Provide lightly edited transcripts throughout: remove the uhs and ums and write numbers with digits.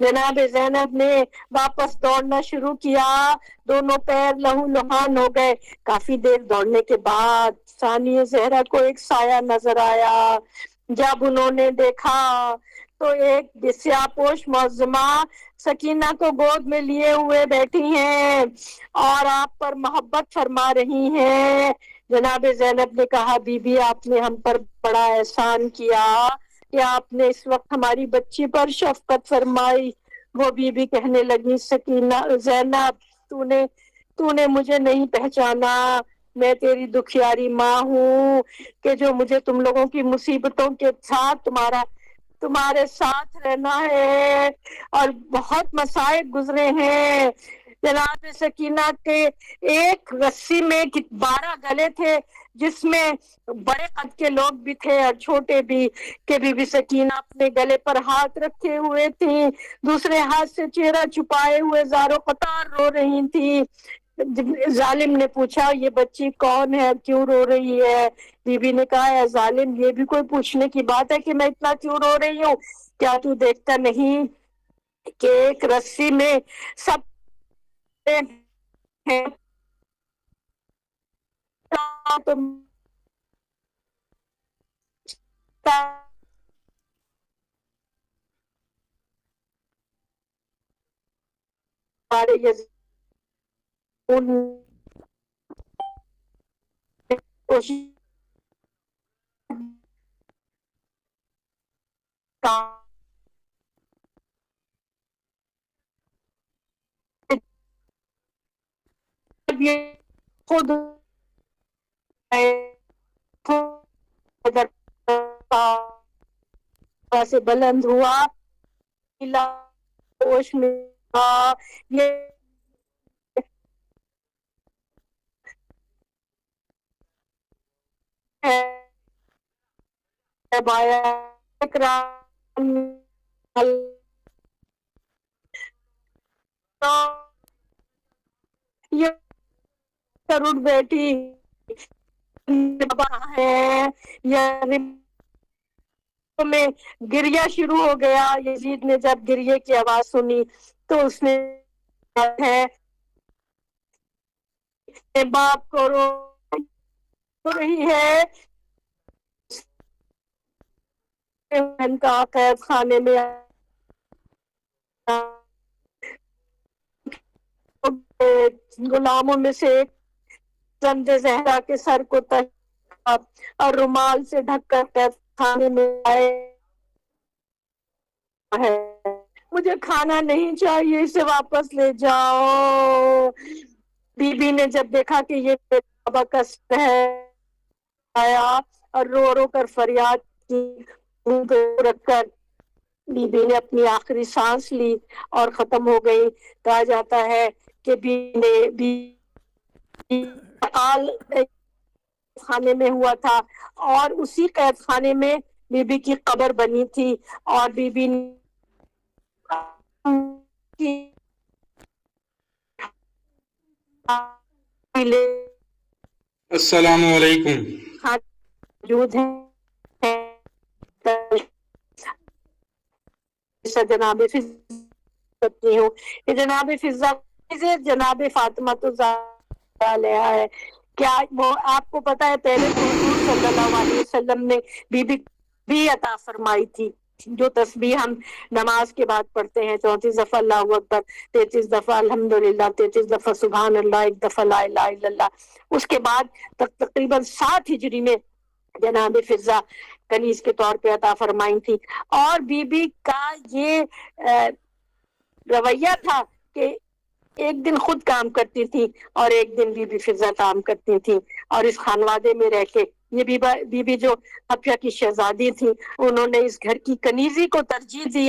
جناب زینب نے واپس دوڑنا شروع کیا، دونوں پیر لہو لہان ہو گئے۔ کافی دیر دوڑنے کے بعد ثانیہ زہرا کو ایک سایہ نظر آیا۔ جب انہوں نے دیکھا تو ایک سیاہ پوش معظمہ سکینہ کو گود میں لیے ہوئے بیٹھی ہیں اور آپ پر محبت فرما رہی ہیں۔ جناب زینب نے کہا بی بی آپ نے ہم پر بڑا احسان کیا کہ آپ نے اس وقت ہماری بچی پر شفقت فرمائی۔ وہ بی بی کہنے لگی سکینہ زینب تو نے مجھے نہیں پہچانا، میں تیری دکھیاری ماں ہوں کہ جو مجھے تم لوگوں کی مصیبتوں کے ساتھ تمہارے ساتھ رہنا ہے اور بہت مصائب گزرے ہیں۔ جناب سکینہ کے ایک رسی میں 12 گلے تھے جس میں بڑے قد کے لوگ بھی تھے اور چھوٹے بھی، کہ بی بی سکینہ اپنے گلے پر ہاتھ رکھے ہوئے تھی، دوسرے ہاتھ سے چہرہ چھپائے ہوئے زار و قطار رو رہی تھی۔ ظالم نے پوچھا یہ بچی کون ہے، کیوں رو رہی ہے؟ بی بی نے کہا اے ظالم یہ بھی کوئی پوچھنے کی بات ہے کہ میں اتنا کیوں رو رہی ہوں؟ کیا تو دیکھتا نہیں کہ ایک رسی میں سب ہیں تمہارے کوشش خود سے بلند ہوا، ہوش میں یہ یہ اٹھ بیٹھی ہے میں گریا شروع ہو گیا۔ یزید نے جب گریے کی آواز سنی تو اس نے ہے باپ کو رو رہی ہے، بہن کا قید خانے میں غلاموں میں سے ایک زند زہرا کے سر کو اور رومال سے ڈھک کر قید خانے میں آئے ہے، مجھے کھانا نہیں چاہیے، اسے واپس لے جاؤ۔ بی بی نے جب دیکھا کہ یہ بابا کا سر ہے آیا اور رو رو کر فریاد کی، منہ پہ رکھ کر بی بی نے اپنی آخری سانس لی اور ختم ہو گئی۔ کہا جاتا ہے کہ بی بی خانے میں ہوا تھا اور اسی قید خانے میں بی بی کی قبر بنی تھی اور بی بی السلام علیکم۔ موجود ہیں جناب جناب فضا جناب فاطمہ تو علیہ ہے۔ کیا وہ آپ کو پتا ہے پہلے تو حضور صلی اللہ علیہ وسلم نے بی بی بھی عطا فرمائی تھی، جو تسبیح ہم نماز کے بعد پڑھتے ہیں 34 دفعہ اللہ اکبر، 33 دفعہ الحمدللہ، 33 دفعہ سبحان اللہ، 1 دفعہ لا الہ الا اللہ۔ اس کے بعد تقریباً 7 ہجری میں جناب فضا کنیز کے طور پہ عطا فرمائی تھی۔ اور بی بی کا یہ رویہ تھا کہ ایک دن خود کام کرتی تھی اور ایک دن بی بی فضا کام کرتی تھی، اور اس خانوادے میں رہ کے یہ بی بی جو حبشہ کی شہزادی تھی، انہوں نے اس گھر کی کنیزی کو ترجیح دی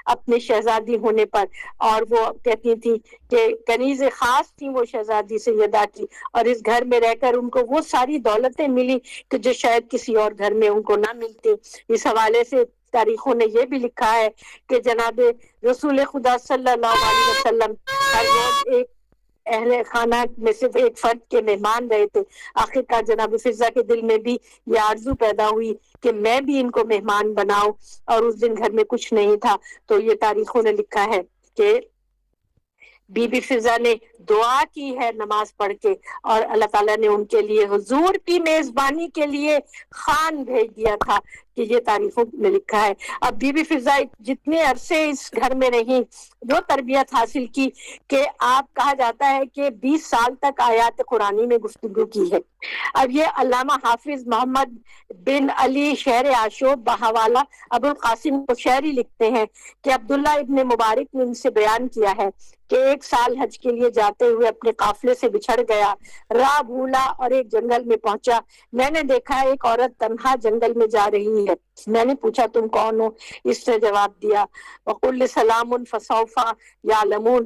اپنی شہزادی ہونے پر، اور وہ کہتی تھی کہ کنیز خاص تھی وہ شہزادی سیدہ کی، اور اس گھر میں رہ کر ان کو وہ ساری دولتیں ملی کہ جو شاید کسی اور گھر میں ان کو نہ ملتی۔ اس حوالے سے تاریخوں نے یہ بھی لکھا ہے کہ جناب رسول خدا صلی اللہ علیہ وسلم ہر روز ایک اہل خانہ میں صرف ایک فرد کے مہمان رہے تھے۔ آخر کار جناب فضا کے دل میں بھی یہ آرزو پیدا ہوئی کہ میں بھی ان کو مہمان بناؤں، اور اس دن گھر میں کچھ نہیں تھا۔ تو یہ تاریخوں نے لکھا ہے کہ بی بی فضا نے دعا کی ہے نماز پڑھ کے، اور اللہ تعالیٰ نے ان کے لیے حضور کی میزبانی کے لیے خان بھیج دیا تھا، کہ یہ تاریخوں میں لکھا ہے۔ اب بی بی فضا جتنے عرصے اس گھر میں رہی، جو تربیت حاصل کی، کہ آپ کہا جاتا ہے کہ 20 سال تک آیات قرآنی میں گفتگو کی ہے۔ اب یہ علامہ حافظ محمد بن علی شہر عاشور بحوالہ ابو القاسم شہری لکھتے ہیں کہ عبداللہ ابن مبارک نے ان سے بیان کیا ہے کہ ایک سال حج کے لیے جاتے ہوئے اپنے قافلے سے بچھڑ گیا، راہ بھولا اور ایک جنگل میں پہنچا۔ میں نے دیکھا ایک عورت تنہا جنگل میں جا رہی ہے۔ میں نے پوچھا تم کون ہو؟ اس نے جواب دیا وَقُلْ سَلَامٌ فَسَوْفَ يَعْلَمُونَ،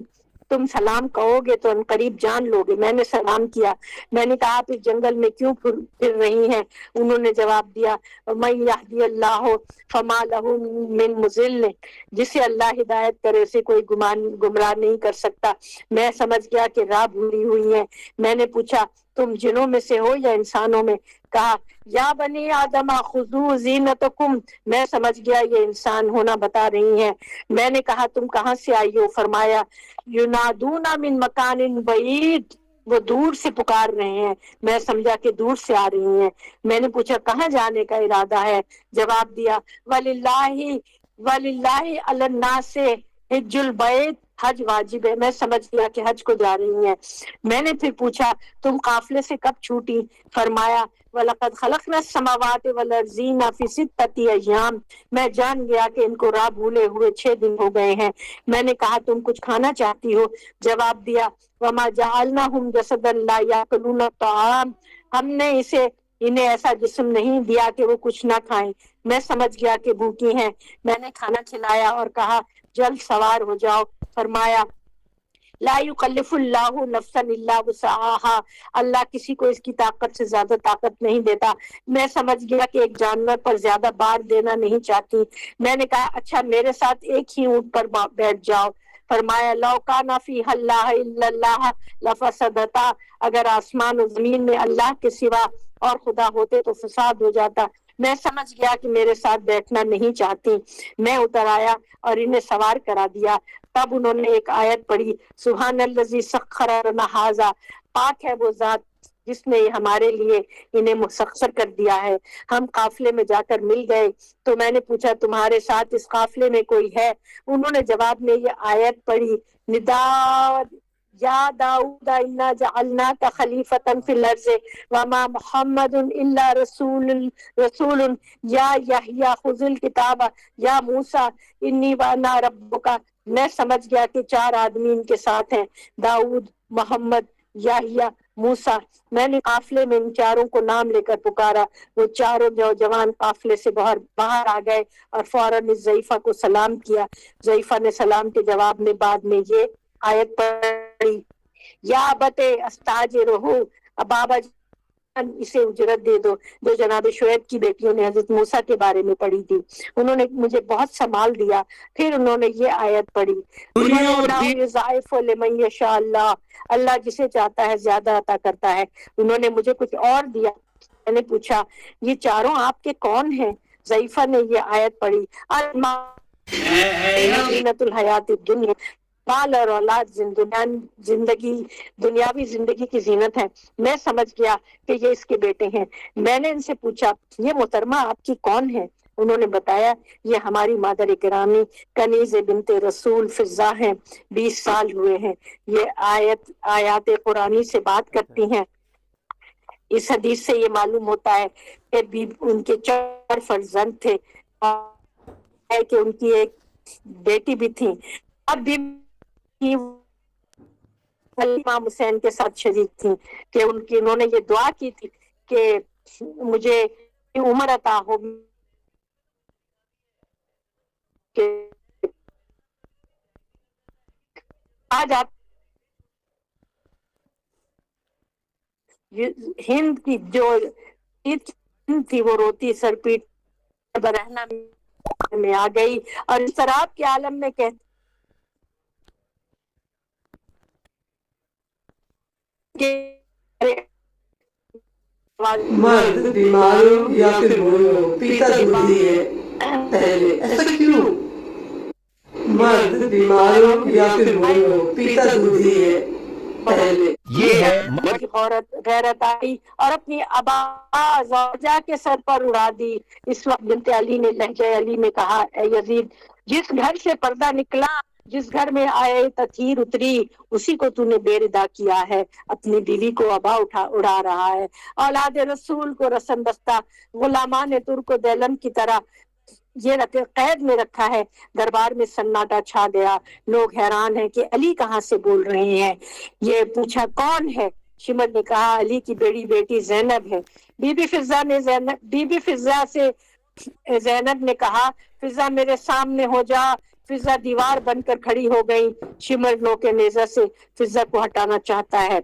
تم سلام کہو گے تو ان قریب جان لو گے۔ میں نے سلام کیا۔ میں نے کہا آپ اس جنگل میں کیوں پھر رہی ہیں؟ انہوں نے جواب دیا مَن يَهْدِيَ اللَّهُ فَمَا لَهُ مِن مُضِلٍّ، جسے اللہ ہدایت کرے اسے کوئی گمراہ نہیں کر سکتا۔ میں سمجھ گیا کہ راہ بھولی ہوئی ہیں۔ میں نے پوچھا تم جنوں میں سے ہو یا انسانوں میں؟ کہا یا بنی آدم خذوا زینتکم، میں سمجھ گیا یہ انسان ہونا بتا رہی ہیں۔ میں نے کہا تم کہاں سے آئی ہو؟ فرمایا ینادون من مکان بعید، وہ دور سے پکار رہے ہیں۔ میں سمجھا کہ دور سے آ رہی ہیں۔ میں نے پوچھا کہاں جانے کا ارادہ ہے؟ جواب دیا وَلِلَّهِ عَلَى النَّاسِ حِجُّ الْبَيْتِ، حج واجب ہے۔ میں سمجھ گیا کہ حج کو جا رہی ہیں۔ میں نے پھر پوچھا تم قافلے سے کب چھوٹی؟ فرمایا وَلَقَدْ خَلَقْنَا السَّمَاوَاتِ وَالْأَرْضَ فِي سِتَّةِ أَيَّامٍ، میں جان گیا کہ ان کو راہ بھولے ہوئے 6 دن ہو گئے ہیں۔ میں نے کہا تم کچھ کھانا چاہتی ہو؟ جواب دیا وَمَا جَعَلْنَاهُمْ جَسَدًا لَا يَأْكُلُونَ الطَّعَامَ، ہم نے انہیں ایسا جسم نہیں دیا کہ وہ کچھ نہ کھائیں۔ میں سمجھ گیا کہ بھوکی ہیں۔ میں نے کھانا کھلایا اور کہا جلد سوار ہو جاؤ۔ فرمایا لا یکلف اللہ نفسا الا وسعها، اللہ کسی کو اس کی طاقت سے زیادہ طاقت نہیں دیتا۔ میں سمجھ گیا کہ ایک جانور پر زیادہ بار دینا نہیں چاہتی۔ میں نے کہا اچھا میرے ساتھ ایک ہی اونٹ پر بیٹھ جاؤ۔ فرمایا لو کان فیھا اللہ الا اللہ لفسدتا، اگر آسمان و زمین میں اللہ کے سوا اور خدا ہوتے تو فساد ہو جاتا۔ میں سمجھ گیا کہ میرے ساتھ بیٹھنا نہیں چاہتی۔ میں اتر آیا اور انہیں سوار کرا دیا۔ تب انہوں نے ایک آیت پڑھی سبحان الذی سخر لنا ھذا، پاک ہے وہ ذات جس نے ہمارے لیے انہیں مسخر کر دیا ہے۔ ہم قافلے میں جا کر مل گئے تو میں نے پوچھا تمہارے ساتھ اس قافلے میں کوئی ہے؟ انہوں نے جواب میں یہ آیت پڑھی ندا یا داؤد انا جعلناک خلیفۃ فی الارض وما محمد الا رسول یا یحییٰ خذ الکتاب یا موسیٰ انی وانا ربک۔ میں سمجھ گیا کہ 4 آدمی ان کے ساتھ ہیں، داؤد، محمد، یحییٰ، موسیٰ۔ میں نے قافلے میں ان چاروں کو نام لے کر پکارا۔ وہ چاروں نوجوان قافلے سے باہر آ گئے اور فوراً اس ضعیفہ کو سلام کیا۔ ضعیفہ نے سلام کے جواب میں بعد میں یہ آیت پڑھی یا ابت استاجرہ، بابا اسے اجرت دے دو، جو جناب شعیب کی بیٹیوں نے حضرت موسیٰ کے بارے میں پڑھی تھی۔ انہوں نے مجھے بہت سنبھال دیا۔ پھر انہوں نے یہ آیت پڑھی دنیا اور دین یضاعف لمن یشاء اللہ، اللہ جسے چاہتا ہے زیادہ عطا کرتا ہے۔ انہوں نے مجھے کچھ اور دیا۔ میں نے پوچھا یہ چاروں آپ کے کون ہیں؟ ضعیفہ نے یہ آیت پڑھی زینت الحیات الدنیا، مال اور اولاد دنیاوی زندگی کی زینت ہے۔ میں سمجھ گیا کہ یہ اس کے بیٹے ہیں۔ میں نے ان سے پوچھا یہ محترمہ آپ کی کون ہے؟ انہوں نے بتایا یہ ہماری مادر گرامی کنیز بنت رسول فضا ہیں، 20 سال ہوئے ہیں یہ آیات قرآنی سے بات کرتی ہیں۔ اس حدیث سے یہ معلوم ہوتا ہے کہ ان کے 4 فرزند تھے اور کہ ان کی ایک بیٹی بھی تھی۔ اب بھی امام حسین کے ساتھ شریک تھیں کہ انہوں نے یہ دعا کی تھی کہ مجھے عمر عطا ہو کہ آج آپ ہند کی جو ہند تھی وہ روتی سر پیٹ برہنہ میں آ گئی اور اس شراب کے عالم میں کہتی مرد بیمار ہو یا پھر بوڑھے ہو پیتا دودھ ہی ہے پہلے، ایسا کیوں؟ مرد بیمار ہو یا پھر بوڑھے ہو پیتا دودھ ہی ہے پہلے. یہ ہے عورت غیرت آئی اور اپنی ابا زوجہ کے سر پر اڑا دی. اس وقت بنت علی نے لہجہ علی میں کہا، اے یزید، جس گھر سے پردہ نکلا، جس گھر میں آئے تطہیر اتری، اسی کو تو نے بے ردا کیا ہے. اپنی بیوی کو ابا اڑا رہا ہے. اولاد رسول کو رسن بستہ، غلامان ترک کو دیلم کی طرح یہ قید میں رکھا ہے. دربار میں سناٹا چھا گیا. لوگ حیران ہیں کہ علی کہاں سے بول رہے ہیں. یہ پوچھا کون ہے؟ شمر نے کہا علی کی بڑی بیٹی زینب ہے. بی بی فضہ سے زینب نے کہا، فضہ میرے سامنے ہو جا. فضہ دیوار بن کر کھڑی ہو گئی. شمر نوک نیزہ سے فضہ کو ہٹانا چاہتا ہے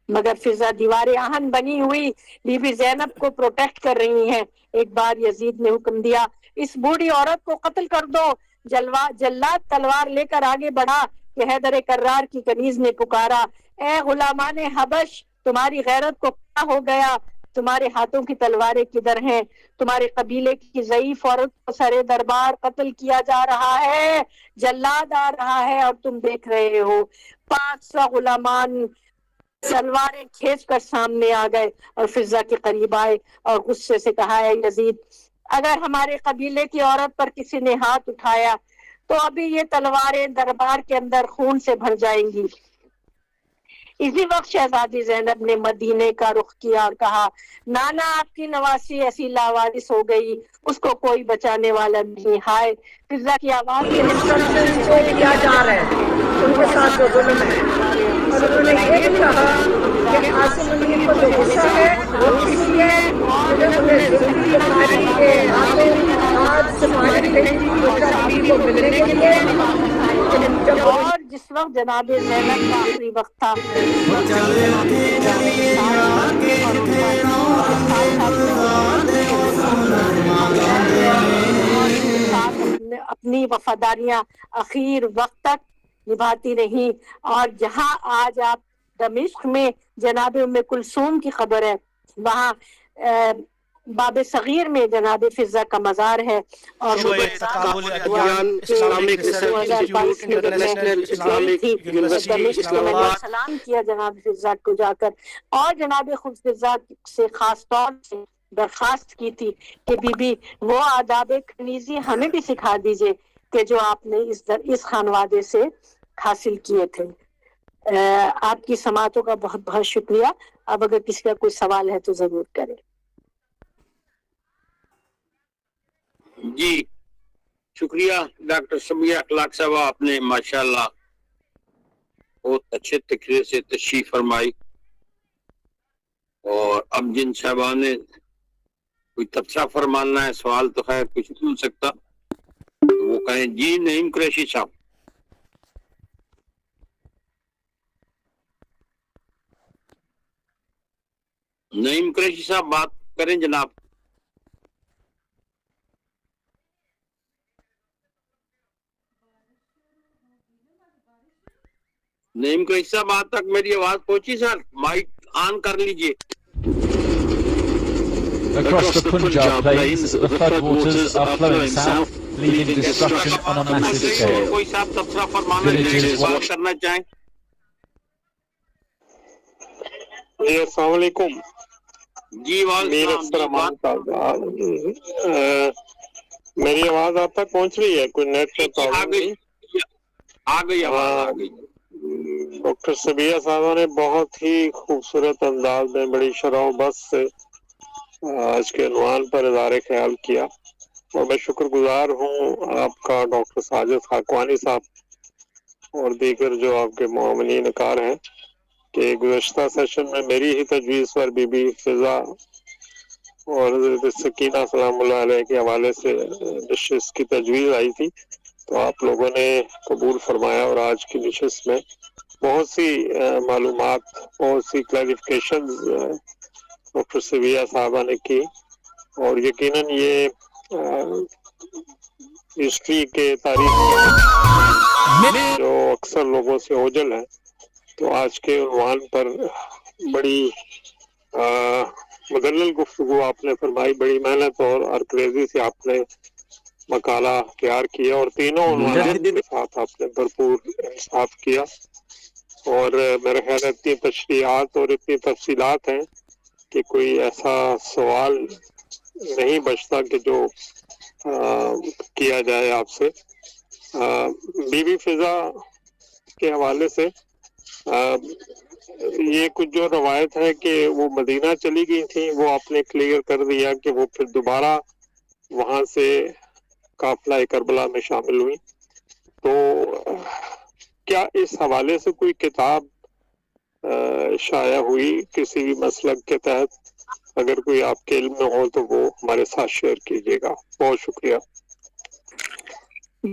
مگر فضہ دیوار آہن بنی ہوئی بی بی زینب کو پروٹیکٹ کر رہی ہیں. ایک بار یزید نے حکم دیا، اس بوڑھی عورت کو قتل کر دو. جلاد تلوار لے کر آگے بڑھا کہ حیدر کرار کی کنیز نے پکارا، اے غلامان حبش، تمہاری غیرت کو کیا ہو گیا؟ تمہارے ہاتھوں کی تلواریں کدھر ہیں؟ تمہارے قبیلے کی ضعیف عورت کو سرے دربار قتل کیا جا رہا ہے. جلاد آ رہا ہے اور تم دیکھ رہے ہو. 500 غلامان تلواریں کھینچ کر سامنے آ گئے اور فضہ کے قریب آئے اور غصے سے کہا، اے یزید، اگر ہمارے قبیلے کی عورت پر کسی نے ہاتھ اٹھایا تو ابھی یہ تلواریں دربار کے اندر خون سے بھر جائیں گی. اسی وقت شہزادی زینب نے مدینے کا رخ کیا اور کہا، نانا آپ کی نواسی ایسی لاوارث ہو گئی، اس کو کوئی بچانے والا نہیں. ہائے فضہ کی آواز انسٹرکشن کو کیا جا رہا ہے ان کے ساتھ جو ظلم ہے. اور انہوں نے یہ بھی کہا کہ عاصم منیر کو جو غصہ ہے وہ اس لیے کہ جب انہیں زندگی بیماری کے ہاتھوں آج سفارش بھیجی بیوی کو ملنے کے لیے. جب اور جس وقت جناب زینب کا آخری وقت تھا اپنی وفاداریاں اخیر وقت تک نبھاتی رہیں. اور جہاں آج آپ دمشق میں جناب ام کلثوم کی خبر ہے، وہاں باب صغیر میں جناب فضہ کا مزار ہے. اور شعبۂ تقابل ادیان Islamic research institute international Islamic university Islamabad. سلام کیا جناب فضہ کو جا کر اور جناب خود فضہ سے خاص طور سے درخواست کی تھی کہ بی بی وہ آداب کنیزی ہمیں بھی سکھا دیجئے کہ جو آپ نے اس خانوادے سے حاصل کیے تھے. آپ کی سماعتوں کا بہت بہت شکریہ. اب اگر کسی کا کوئی سوال ہے تو ضرور کریں. جی شکریہ ڈاکٹر سمیہ اخلاق صاحب، آپ نے ماشاءاللہ بہت اچھے تقریر سے تشریف فرمائی. اور اب جن صاحبان نے کوئی تبصرہ فرمانا ہے، سوال تو خیر کچھ نہیں ہو سکتا، وہ کہیں. جی نعیم قریشی صاحب. نعیم قریشی صاحب بات کریں جناب. نعیم قریشی صاحب آج تک میری آواز پہنچی؟ سر مائک آن کر لیجئے. Across the Punjab plains, the floodwaters are flowing south, leading destruction on a massive scale. کوئی صاحب تبصرہ فرمانا سوال کرنا چاہیں؟ جی السلام علیکم. جی وعلیکم السلام. میری آواز آپ تک پہنچ رہی ہے؟ کوئی نیٹ پہ پرابلم؟ آ گئی آواز آ گئی. ڈاکٹر سمیہ صاحبہ نے بہت ہی خوبصورت انداز میں بڑی شرح و بس سے آج کے عنوان پر اظہار خیال کیا، اور میں شکر گزار ہوں آپ کا، ڈاکٹر ساجد خاکوانی صاحب اور دیگر جو آپ کے معاونین کار ہیں، کہ گزشتہ سیشن میں میری ہی تجویز پر بی بی فضہ اور حضرت سکینہ سلام اللہ علیہ کے حوالے سے نشست کی تجویز آئی تھی، تو آپ لوگوں نے قبول فرمایا. اور آج کی نشست میں بہت سی معلومات، بہت سی کلیریفیکیشنز ڈاکٹر سمیہ صاحبہ نے کی، اور یقیناً یہ ہسٹری کے تاریخ جو اکثر لوگوں سے اوجھل ہے، تو آج کے عنوان پر بڑی مدلل گفتگو آپ نے فرمائی، بڑی محنت اور ارکریزی سے آپ نے مقالہ تیار کیا اور تینوں عنوانات کے ساتھ آپ نے بھرپور انصاف کیا، اور میرا خیال ہے اتنی تشریحات اور اتنی تفصیلات ہیں کہ کوئی ایسا سوال نہیں بچتا کہ جو کیا جائے آپ سے۔ بی بی فضا کے حوالے سے یہ کچھ جو روایت ہے کہ وہ مدینہ چلی گئی تھی، وہ آپ نے کلیئر کر دیا کہ وہ پھر دوبارہ وہاں سے قافلہ کربلا میں شامل ہوئی۔ تو کیا اس حوالے سے کوئی کتاب شائع ہوئی کسی بھی مسلک کے تحت؟ اگر کوئی آپ کے علم میں ہو تو وہ ہمارے ساتھ شیئر کیجیے گا، بہت شکریہ۔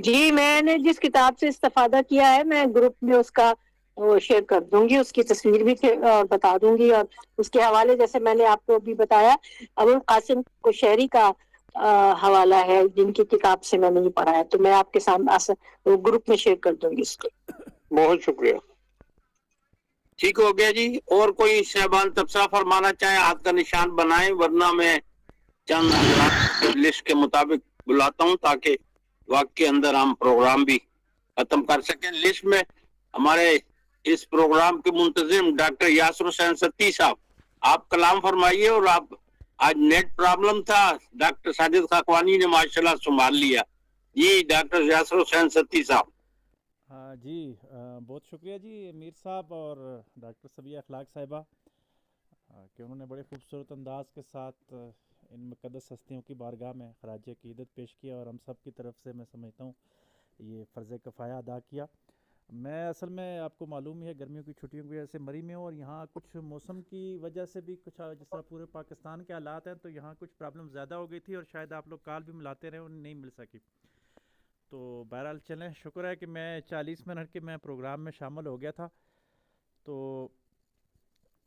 جی، میں نے جس کتاب سے استفادہ کیا ہے میں گروپ میں اس کا وہ شیئر کر دوں گی، اس کی تصویر بھی بتا دوں گی، اور اس کے حوالے جیسے میں نے آپ کو ابھی بتایا ابو القاسم کوشیری کا حوالہ ہے جن کی کتاب سے میں نہیں پڑھا ہے، تو میں آپ کے سامنے گروپ میں شیئر کر دوں گی اس کو۔ بہت شکریہ۔ ٹھیک ہو گیا جی۔ اور کوئی صاحبان تبصرہ فرمانا چاہیں ہاتھ کا نشان بنائیں، ورنہ میں چند لسٹ کے مطابق بلاتا ہوں تاکہ وقت کے اندر ہم پروگرام بھی ختم کر سکیں۔ لسٹ میں ہمارے اس پروگرام کے منتظم ڈاکٹر یاسر حسین ستی صاحب، آپ کلام فرمائیے، اور آپ آج نیٹ پرابلم تھا، ڈاکٹر ساجد خاقوانی نے ماشاءاللہ سنبھال لیا۔ جی ڈاکٹر یاسر حسین ستی صاحب۔ جی بہت شکریہ جی میر صاحب اور ڈاکٹر سبیہ اخلاق صاحبہ کہ انہوں نے بڑے خوبصورت انداز کے ساتھ ان مقدس ہستیوں کی بارگاہ میں خراج عقیدت پیش کیا، اور ہم سب کی طرف سے میں سمجھتا ہوں یہ فرض کفایہ ادا کیا۔ میں اصل میں آپ کو معلوم ہی ہے گرمیوں کی چھٹیوں کی وجہ سے مری میں ہوں، اور یہاں کچھ موسم کی وجہ سے بھی کچھ جس طرح پورے پاکستان کے حالات ہیں تو یہاں کچھ پرابلم زیادہ ہو گئی تھی، اور شاید آپ لوگ کال بھی ملاتے رہے اور نہیں مل سکی۔ تو بہرحال چلیں، شکر ہے کہ میں 40 منٹ کے میں پروگرام میں شامل ہو گیا تھا، تو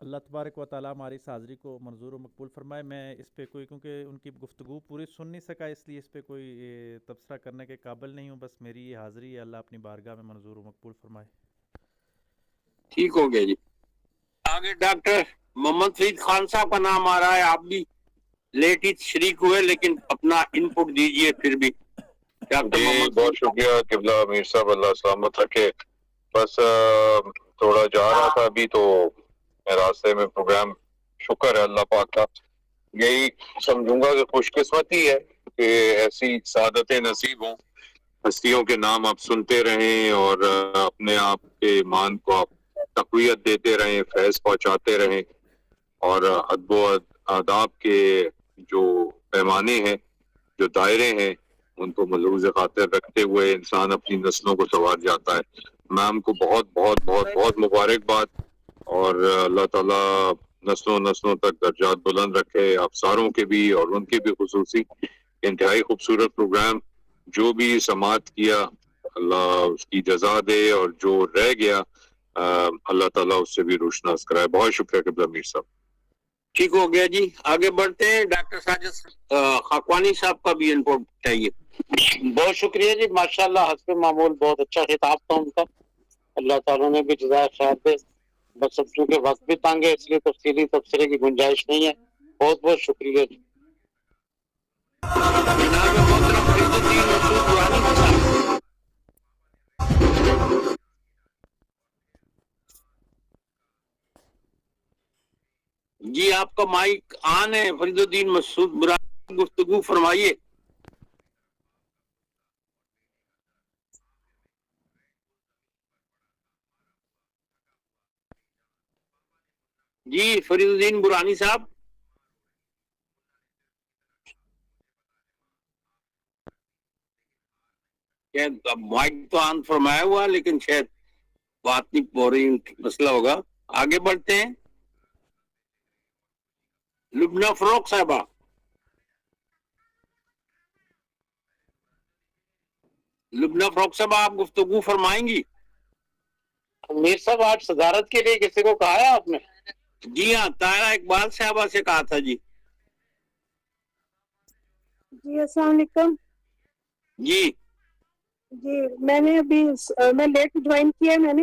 اللہ تبارک و تعالیٰ ہماری اس حاضری کو منظور و مقبول فرمائے۔ میں اس پہ کوئی کیونکہ ان کی گفتگو پوری سن نہیں سکا، اس لیے اس پہ کوئی تبصرہ کرنے کے قابل نہیں ہوں، بس میری یہ حاضری ہے، اللہ اپنی بارگاہ میں منظور و مقبول فرمائے۔ ٹھیک ہو گیا جی۔ آگے ڈاکٹر محمد فرید خان صاحب کا نام آ رہا ہے، آپ بھی لیٹ ہی شریک ہوئے لیکن اپنا انپٹ دیجئے پھر بھی۔ جی بہت شکریہ قبلہ امیر صاحب، اللہ سلامت رکھے۔ بس تھوڑا جا رہا تھا ابھی تو راستے میں پروگرام، شکر ہے اللہ پاک کا، یہی سمجھوں گا کہ خوش قسمتی ہے کہ ایسی سعادتیں نصیب ہوں، ہستیوں کے نام آپ سنتے رہیں اور اپنے آپ کے ایمان کو آپ تقویت دیتے رہیں، فیض پہنچاتے رہیں، اور ادب و آداب کے جو پیمانے ہیں، جو دائرے ہیں، ان کو ملحوظ خاطر رکھتے ہوئے انسان اپنی نسلوں کو سنوار جاتا ہے۔ میم کو بہت بہت بہت بہت مبارکباد، اور اللہ تعالیٰ نسلوں نسلوں تک درجات بلند رکھے، افساروں کے بھی اور ان کے بھی خصوصی۔ انتہائی خوبصورت پروگرام، جو بھی سماعت کیا اللہ اس کی جزا دے، اور جو رہ گیا اللہ تعالیٰ اس سے بھی روشناس کرائے۔ بہت شکریہ قبلہ امیر صاحب۔ ٹھیک ہو گیا جی، آگے بڑھتے ہیں۔ ڈاکٹر ساجد خاقوانی صاحب کا بھی انپٹ چاہیے۔ بہت شکریہ جی، ماشاءاللہ حسب معمول بہت اچھا خطاب تھا ان کا، اللہ تعالیٰ نے بھی جزائے خیر دے۔ بس اب چونکہ وقت بھی تنگ ہے اس لیے تفصیلی تبصرے کی گنجائش نہیں ہے۔ بہت بہت شکریہ جی۔ جناب محترم فرید الدین مسعود برہانی صاحب۔ جی آپ کا مائک آن ہے، فرید الدین مسعود برہانی، گفتگو فرمائیے۔ جی فرید الدین برہانی صاحب۔ مائک تو آن فرمایا ہوا لیکن شاید بات نہیں ہو رہی، مسئلہ ہوگا۔ آگے بڑھتے ہیں۔ لبنہ فروخ صاحبہ۔ لبنہ فروخ صاحبہ آپ گفتگو فرمائیں گی؟ امیر صاحب آج صدارت کے لیے کسی کو کہا ہے آپ نے؟ جی ہاں، طاہرہ اقبال صاحبہ سے کہا تھا جی۔ جی السلام علیکم۔ جی جی میں نے ابھی میں لیٹ جوائن کیا ہے، میں نے